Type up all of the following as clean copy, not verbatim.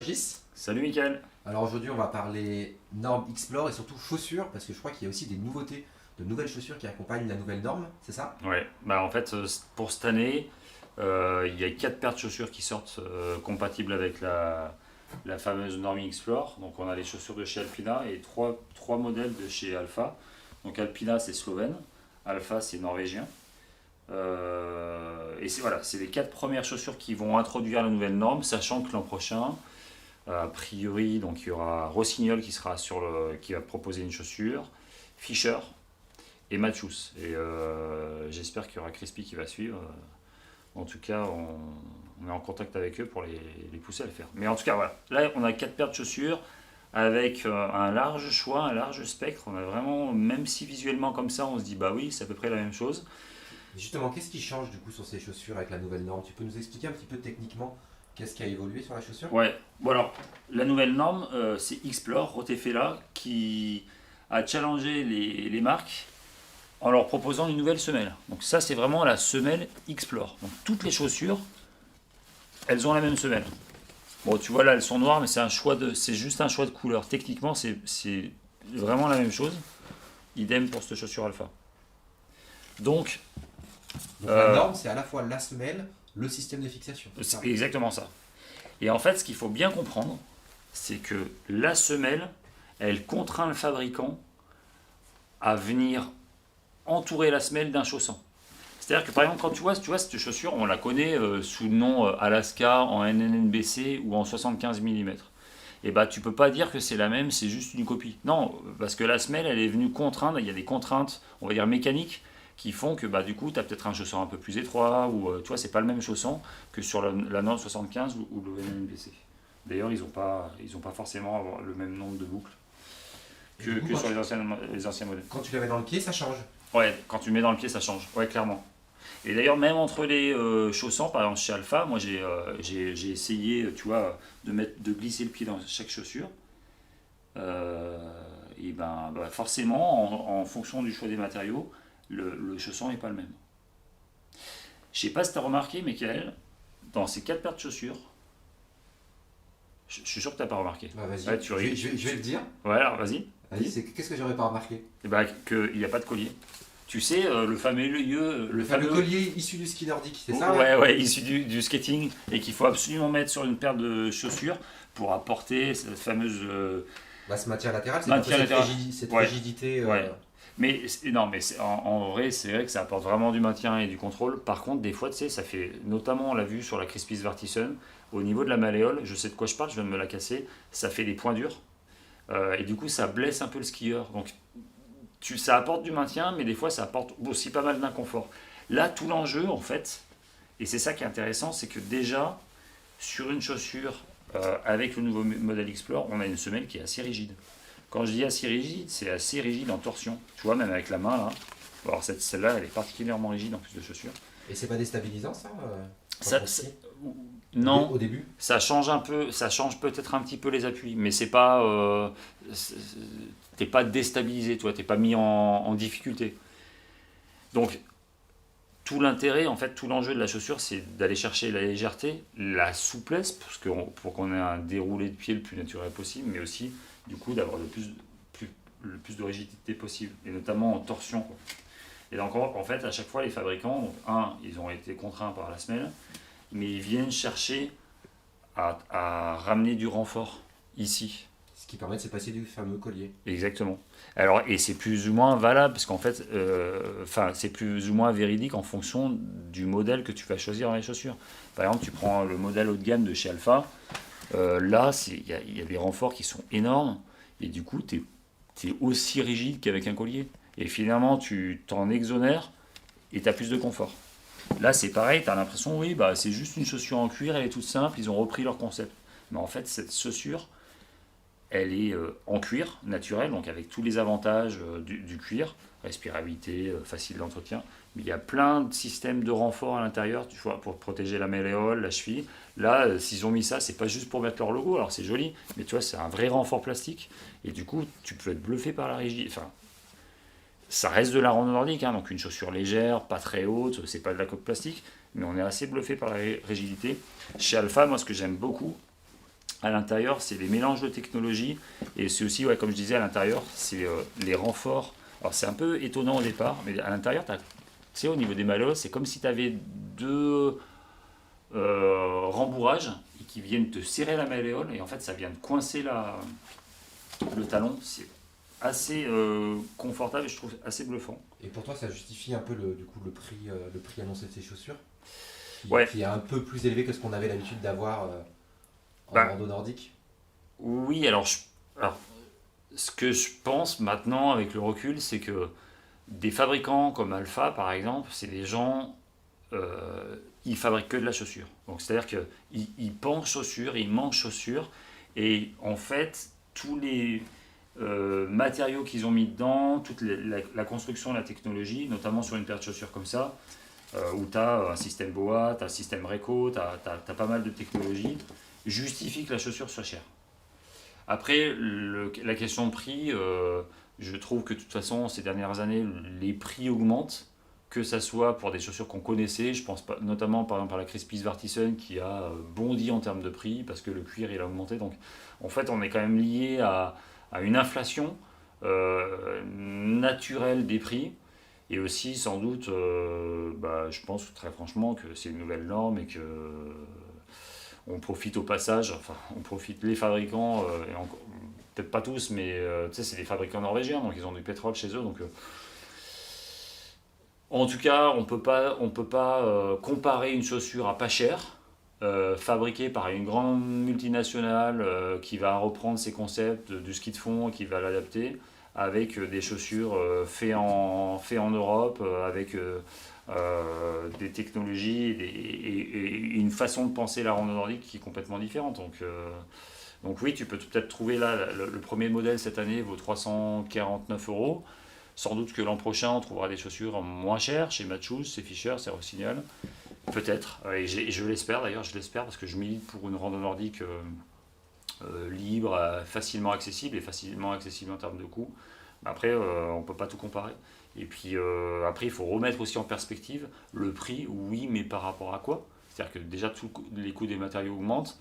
Régis. Salut Mickaël. Alors aujourd'hui on va parler norme Explore et surtout chaussures parce que je crois qu'il y a aussi des nouveautés, de nouvelles chaussures qui accompagnent la nouvelle norme, c'est ça? Ouais, en fait pour cette année, il y a 4 paires de chaussures qui sortent compatibles avec la fameuse Normi Explore. Donc on a les chaussures de chez Alpina et trois modèles de chez Alpha. Donc Alpina c'est slovène, Alpha c'est norvégien. Et c'est les 4 premières chaussures qui vont introduire la nouvelle norme, sachant que l'an prochain, a priori, donc il y aura Rossignol qui va proposer une chaussure, Fischer et Matchus. Et j'espère qu'il y aura Crispy qui va suivre. En tout cas, on est en contact avec eux pour les pousser à le faire. Mais en tout cas, voilà. Là, on a 4 paires de chaussures avec un large choix, un large spectre. On a vraiment, même si visuellement comme ça, on se dit bah oui, c'est à peu près la même chose. Justement, qu'est-ce qui change du coup sur ces chaussures avec la nouvelle norme? Tu peux nous expliquer un petit peu techniquement qu'est-ce qui a évolué sur la chaussure? Ouais, bon alors, la nouvelle norme, c'est Explore, Rotefella, qui a challengé les marques en leur proposant une nouvelle semelle. Donc ça, c'est vraiment la semelle Explore. Donc toutes les chaussures, elles ont la même semelle. Bon, tu vois là, elles sont noires, mais c'est juste un choix de couleur. Techniquement, c'est vraiment la même chose. Idem pour cette chaussure Alpha. Donc, Donc la norme c'est à la fois la semelle, le système de fixation. C'est ça. c'est exactement ça. Et en fait, ce qu'il faut bien comprendre, c'est que la semelle, elle contraint le fabricant à venir entourer la semelle d'un chausson. C'est-à-dire que par exemple, quand tu vois cette chaussure, on la connaît sous le nom Alaska en NNBC ou en 75 mm. Et bah tu peux pas dire que c'est la même, c'est juste une copie. Non, parce que la semelle, elle est venue contraindre, il y a des contraintes, on va dire mécaniques, qui font que bah, du coup, tu as peut-être un chausson un peu plus étroit, ou tu vois, c'est pas le même chausson que sur la norme 75 ou le NNBC. D'ailleurs, ils ont pas forcément le même nombre de boucles Et du coup, que sur les anciens modèles. quand tu la mets dans le pied, ça change. Ouais, quand tu le mets dans le pied, ça change. Ouais, clairement. Et d'ailleurs, même entre les chaussons, par exemple chez Alpha, moi j'ai essayé, tu vois, de glisser le pied dans chaque chaussure. Et ben, forcément, en fonction du choix des matériaux, le chausson n'est pas le même. Je sais pas si tu as remarqué, Michael, dans ces 4 paires de chaussures, je suis sûr que tu n'as pas remarqué. Bah, vas-y, Ouais, tu ris. je vais le dire. Ouais, alors vas-y. Vas-y, qu'est-ce que j'aurais pas remarqué? Et ben, qu'il n'y a pas de collier. Tu sais, le fameux collier issu du ski nordique, c'est ça? Ouais, issu du skating, et qu'il faut absolument mettre sur une paire de chaussures pour apporter cette fameuse Bah, ce maintien latéral, c'est maintien latéral. cette Ouais. rigidité. Ouais. Mais non, mais en vrai, c'est vrai que ça apporte vraiment du maintien et du contrôle. Par contre, des fois, tu sais, ça fait, notamment on l'a vu sur la Crispy Vertison, au niveau de la malléole, je sais de quoi je parle, je viens de me la casser, ça fait des points durs. Et du coup, ça blesse un peu le skieur. Donc, ça apporte du maintien, mais des fois, ça apporte aussi pas mal d'inconfort. Là, tout l'enjeu, en fait, et c'est ça qui est intéressant, c'est que déjà, sur une chaussure avec le nouveau modèle Explore, on a une semelle qui est assez rigide. Quand je dis assez rigide, c'est assez rigide en torsion. Tu vois, même avec la main, là. Alors, celle-là, elle est particulièrement rigide en plus de chaussure. Et c'est pas déstabilisant ça, Ça- quand on ça- skie non, Au début? ça change un peu, ça change peut-être un petit peu les appuis, mais c'est pas, t'es pas déstabilisé, toi, t'es pas mis en difficulté. Donc, tout l'intérêt, en fait, tout l'enjeu de la chaussure, c'est d'aller chercher la légèreté, la souplesse, pour qu'on ait un déroulé de pied le plus naturel possible, mais aussi, du coup, d'avoir le plus de rigidité possible, et notamment en torsion, quoi. Et donc, en fait, à chaque fois, les fabricants, donc, ils ont été contraints par la semelle, mais ils viennent chercher à ramener du renfort ici. Ce qui permet de se passer du fameux collier. Exactement. Alors, et c'est plus ou moins valable, parce qu'en fait, c'est plus ou moins véridique en fonction du modèle que tu vas choisir dans les chaussures. Par exemple, tu prends le modèle haut de gamme de chez Alpha, là, il y a des renforts qui sont énormes, et du coup, tu es aussi rigide qu'avec un collier. Et finalement, tu t'en exonères, et tu as plus de confort. Là, c'est pareil, tu as l'impression, oui, bah, c'est juste une chaussure en cuir, elle est toute simple, ils ont repris leur concept. Mais en fait, cette chaussure, elle est en cuir naturel, donc avec tous les avantages du cuir, respirabilité, facile d'entretien. Mais il y a plein de systèmes de renfort à l'intérieur, tu vois, pour protéger la malléole, la cheville. Là, s'ils ont mis ça, c'est pas juste pour mettre leur logo, alors c'est joli, mais tu vois, c'est un vrai renfort plastique. Et du coup, tu peux être bluffé par la rigidité. Enfin, ça reste de la rando nordique, hein, donc une chaussure légère, pas très haute, c'est pas de la coque plastique, mais on est assez bluffé par la rigidité. Chez Alpha, moi, ce que j'aime beaucoup, À l'intérieur, c'est les mélanges de technologies et c'est aussi, ouais, comme je disais, à l'intérieur, c'est les renforts. Alors c'est un peu étonnant au départ, mais à l'intérieur, tu sais, au niveau des malos, c'est comme si tu avais deux rembourrages qui viennent te serrer la malléole et en fait ça vient te coincer le talon. C'est assez confortable et je trouve assez bluffant. Et pour toi, ça justifie un peu du coup, le prix annoncé de ces chaussures Ouais, qui est un peu plus élevé que ce qu'on avait l'habitude d'avoir en bah rando nordique. oui, alors ce que je pense maintenant avec le recul, c'est que des fabricants comme Alpha par exemple, c'est des gens ils fabriquent que de la chaussure. Donc c'est-à-dire qu'ils pensent chaussures, ils mangent chaussures, et en fait, tous les matériaux qu'ils ont mis dedans, toute la construction, la technologie, notamment sur une paire de chaussures comme ça, où tu as un système BOA, tu as un système RECO, tu as pas mal de technologies, justifie que la chaussure soit chère. Après, la question de prix, je trouve que de toute façon, ces dernières années, les prix augmentent, que ça soit pour des chaussures qu'on connaissait, je pense notamment par exemple à la Crispy Vartisen qui a bondi en termes de prix parce que le cuir il a augmenté. Donc en fait, on est quand même lié à une inflation naturelle des prix. Et aussi, sans doute, je pense très franchement que c'est une nouvelle norme et que on profite au passage, enfin, on profite les fabricants, peut-être pas tous, mais tu sais, c'est des fabricants norvégiens, donc ils ont du pétrole chez eux. Donc, en tout cas, on peut pas comparer une chaussure à pas cher, fabriquée par une grande multinationale qui va reprendre ses concepts du ski de fond et qui va l'adapter, avec des chaussures fait en Europe, avec des technologies et une façon de penser la rando nordique qui est complètement différente. Donc oui, tu peux peut-être trouver là, le premier modèle cette année vaut 349 euros. Sans doute que l'an prochain, on trouvera des chaussures moins chères chez Matchus, chez Fischer, chez Rossignol. Peut-être. Et je l'espère d'ailleurs, je l'espère parce que je milite pour une rando nordique libre, facilement accessible et facilement accessible en termes de coût. Après, on ne peut pas tout comparer. Et puis après, il faut remettre aussi en perspective le prix, oui, mais par rapport à quoi? C'est-à-dire que déjà, tous les coûts des matériaux augmentent.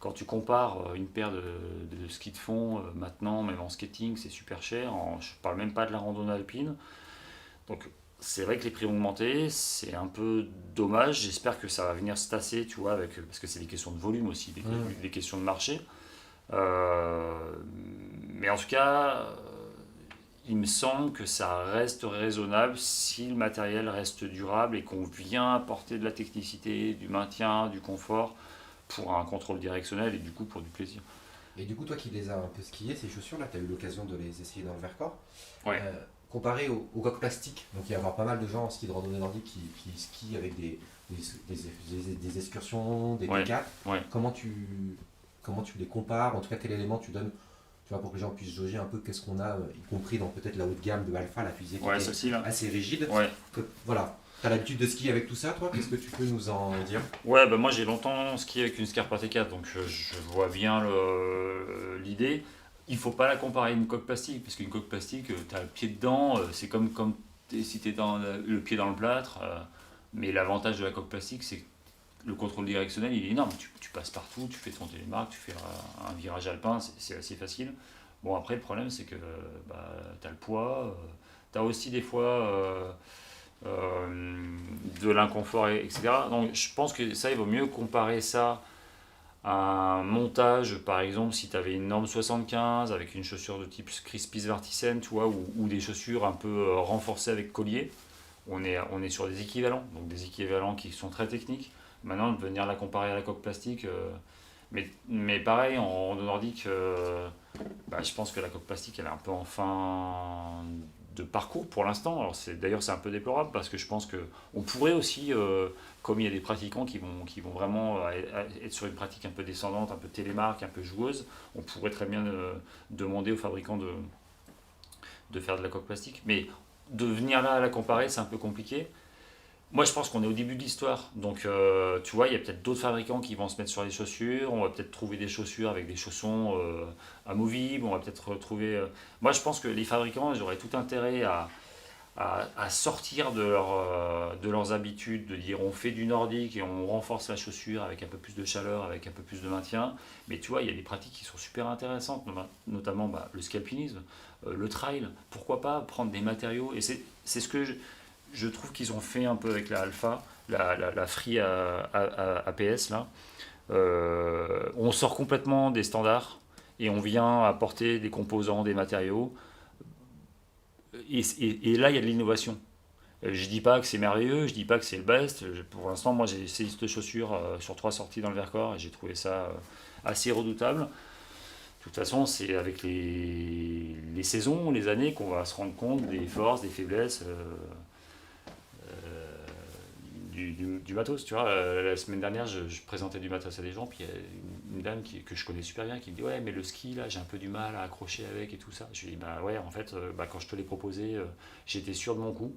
Quand tu compares une paire de ski de fond, maintenant, même en skating, c'est super cher. Je ne parle même pas de la randonnée alpine. Donc, c'est vrai que les prix ont augmenté. C'est un peu dommage. J'espère que ça va venir se tasser, tu vois, parce que c'est des questions de volume aussi, des questions de marché. Euh, mais en tout cas, il me semble que ça reste raisonnable si le matériel reste durable et qu'on vient apporter de la technicité, du maintien, du confort pour un contrôle directionnel et du coup pour du plaisir. Et du coup, toi qui les as un peu skiées, ces chaussures-là, tu as eu l'occasion de les essayer dans le Vercors. Ouais, Comparé aux coques plastiques, donc il y a pas mal de gens en ski de randonnée nordique qui skient avec des excursions, des ouais, T4. ouais. Comment tu les compares? En tout cas, quel élément tu donnes, tu vois, pour que les gens puissent jauger un peu qu'est-ce qu'on a, y compris dans peut-être la haut de gamme de Alpha, la fusée qui Ouais, était ceci là. assez rigide. Ouais. Voilà. Tu as l'habitude de skier avec tout ça, toi? Qu'est-ce que tu peux nous en dire? Ouais, bah moi j'ai longtemps skié avec une Scarpa T4, donc je vois bien l'idée. Il faut pas la comparer à une coque plastique, parce qu'une coque plastique, tu as le pied dedans, c'est comme si tu dans le pied dans le plâtre. Mais l'avantage de la coque plastique, c'est que le contrôle directionnel, il est énorme. Tu passes partout, tu fais ton télémarque, tu fais un virage alpin, c'est assez facile. Bon, après, le problème, c'est que tu as le poids, tu as aussi des fois de l'inconfort, etc. Donc, je pense que ça, il vaut mieux comparer ça à un montage, par exemple, si tu avais une norme 75 avec une chaussure de type Crispy Vartisen, tu vois, ou des chaussures un peu renforcées avec collier. On est sur des équivalents, donc des équivalents qui sont très techniques. Maintenant, de venir la comparer à la coque plastique, mais pareil, en rando nordique, je pense que la coque plastique, elle est un peu en fin de parcours pour l'instant. Alors d'ailleurs, c'est un peu déplorable parce que je pense que on pourrait aussi, comme il y a des pratiquants qui vont vraiment être sur une pratique un peu descendante, un peu télémarque, un peu joueuse, on pourrait très bien demander aux fabricants de faire de la coque plastique. Mais de venir là à la comparer, c'est un peu compliqué. Moi, je pense qu'on est au début de l'histoire. Donc, tu vois, il y a peut-être d'autres fabricants qui vont se mettre sur les chaussures. On va peut-être trouver des chaussures avec des chaussons amovibles. On va peut-être retrouver. Moi, je pense que les fabricants, ils auraient tout intérêt à sortir de leurs habitudes, de dire on fait du nordique et on renforce la chaussure avec un peu plus de chaleur, avec un peu plus de maintien. Mais tu vois, il y a des pratiques qui sont super intéressantes, notamment le scalpinisme, le trail. Pourquoi pas prendre des matériaux? Et c'est ce que je trouve qu'ils ont fait un peu avec la Alpha, la Free APS là. On sort complètement des standards et on vient apporter des composants, des matériaux. Et là, il y a de l'innovation. Je dis pas que c'est merveilleux, je dis pas que c'est le best. Pour l'instant, moi, j'ai essayé cette chaussure sur 3 sorties dans le Vercors et j'ai trouvé ça assez redoutable. De toute façon, c'est avec les saisons, les années qu'on va se rendre compte des forces, des faiblesses du matos. Tu vois, la semaine dernière, je présentais du matos à des gens, puis il y a une dame que je connais super bien qui me dit ouais, mais le ski là, j'ai un peu du mal à accrocher avec et tout ça. Je lui dis bah ouais, en fait, quand je te l'ai proposé, j'étais sûr de mon coup.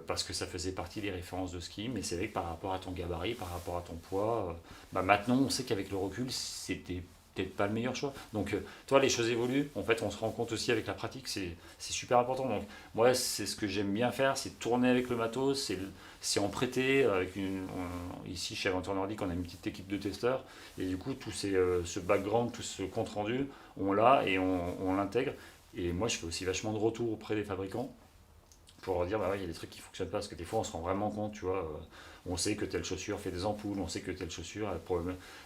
Parce que ça faisait partie des références de ski, mais c'est vrai que par rapport à ton gabarit, par rapport à ton poids, maintenant on sait qu'avec le recul, c'était peut-être pas le meilleur choix. Donc, toi, les choses évoluent. En fait, on se rend compte aussi avec la pratique, c'est super important. Donc, moi, c'est ce que j'aime bien faire, c'est tourner avec le matos, c'est en prêter. Ici, chez Aventure Nordique, on a une petite équipe de testeurs, et du coup, ce background, tout ce compte rendu, on l'a et on l'intègre. Et moi, je fais aussi vachement de retours auprès des fabricants pour leur dire bah ouais, il y a des trucs qui fonctionnent pas parce que des fois on se rend vraiment compte, tu vois, on sait que telle chaussure fait des ampoules, on sait que telle chaussure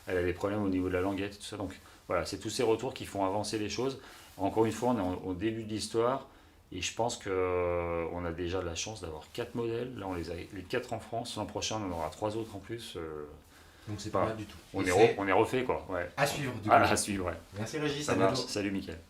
elle a des problèmes au niveau de la languette et tout ça. Donc voilà, c'est tous ces retours qui font avancer les choses. Encore une fois, on est au début de l'histoire et je pense qu'on a déjà de la chance d'avoir 4 modèles. Là, on les a les 4 en France. L'an prochain, on en aura 3 autres en plus. Donc c'est pas mal du tout. On est refait quoi. Ouais. À suivre, du coup. À suivre, ouais. Merci Régis, Ça à marche. bientôt. Salut Mickaël.